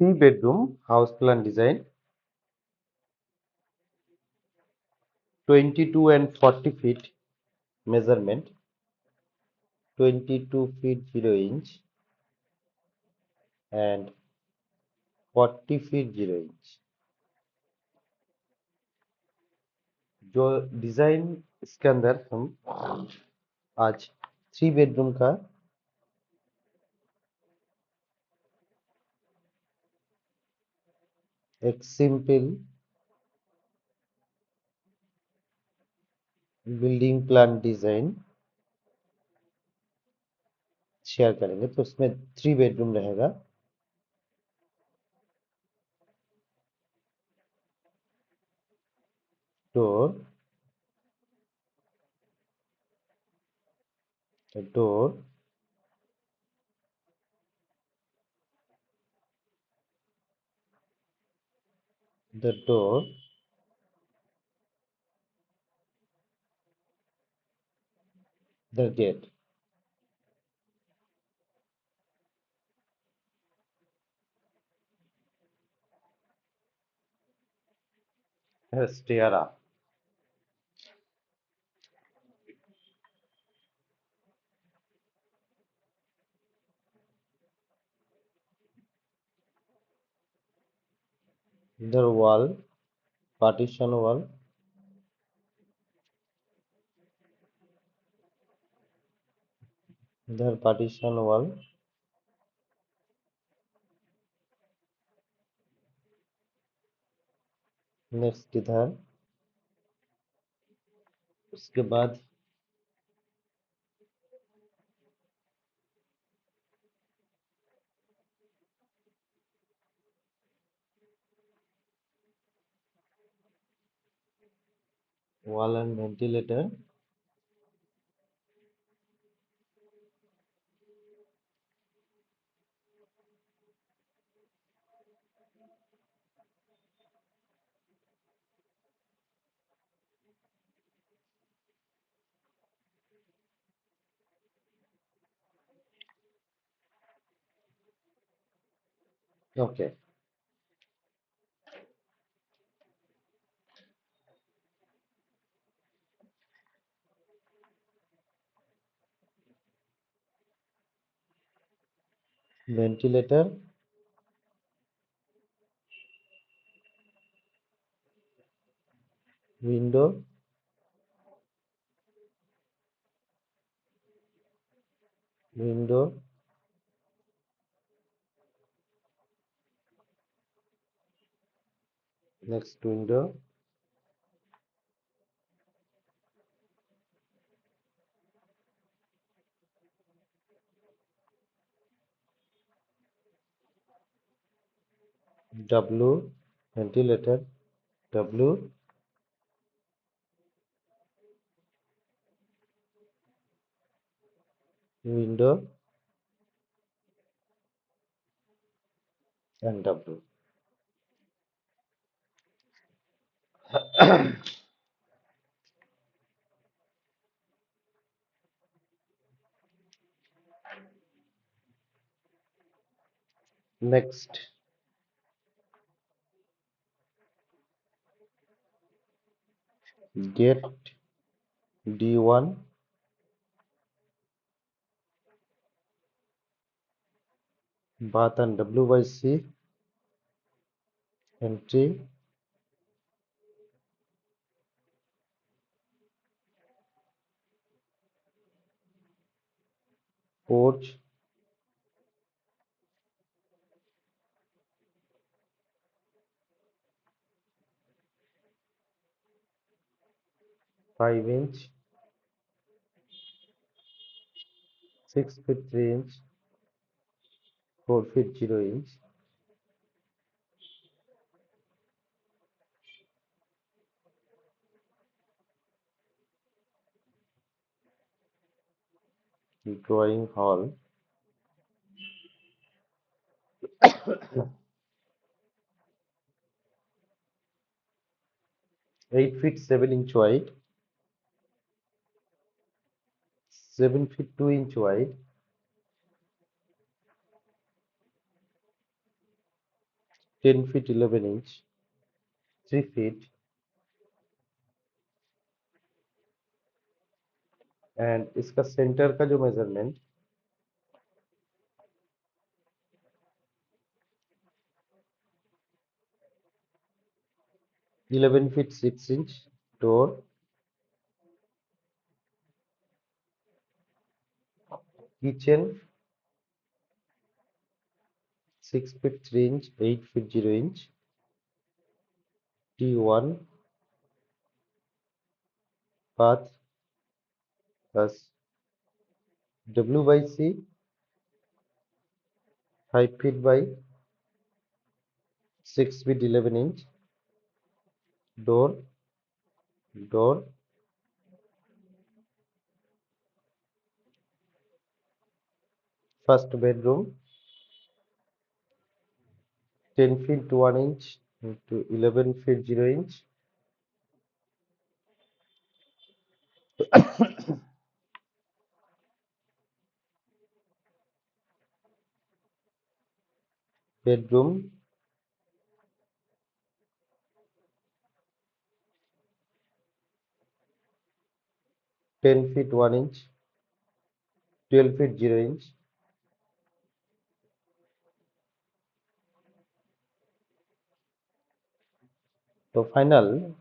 3 bedroom house plan design, 22 and 40 feet measurement, 22 feet 0 inch and 40 feet 0 inch. जो design इसके अंदर हम आज 3 bedroom का एक simple building plan design share करेंगे। तो उसमें 3 bedroom रहेगा, door, door, the door, the gate, stair up, the wall, partition wall, the partition wall, next इधर, उसके बाद wall and ventilator, okay, ventilator, window, window, next window, W, ventilator, W, window and W. Next, get D1, bath and WYC, entry, porch, 5 inch, 6 feet 3 inch, 4 feet 0 inch, drawing hall, 8 feet 7 inch wide, 7 feet 2 inch wide, 10 feet 11 inch, 3 feet, and इसका centre का जो measurement 11 feet 6 inch, door, kitchen 6 feet 3 inch, 8 feet 0 inch, T1, path plus W by C 5 feet by 6 feet 11 inch, door, door, first bedroom 10 feet 1 inch into 11 feet 0 inch, bedroom 10 feet 1 inch, 12 feet 0 inch, so final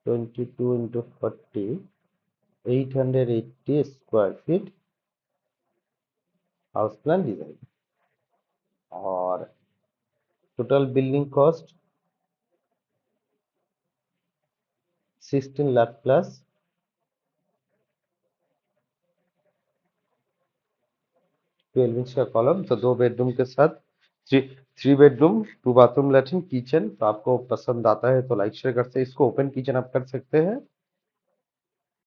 22 into 40, 880 square feet house plan design, और total building cost 16 lakh plus 12 inch का column. तो 2 bedroom के साथ three bedroom 2 bathroom latrine kitchen. तो आपको पसंद आता है तो लाइक शेयर करते हैं। इसको ओपन किचन आप कर सकते हैं।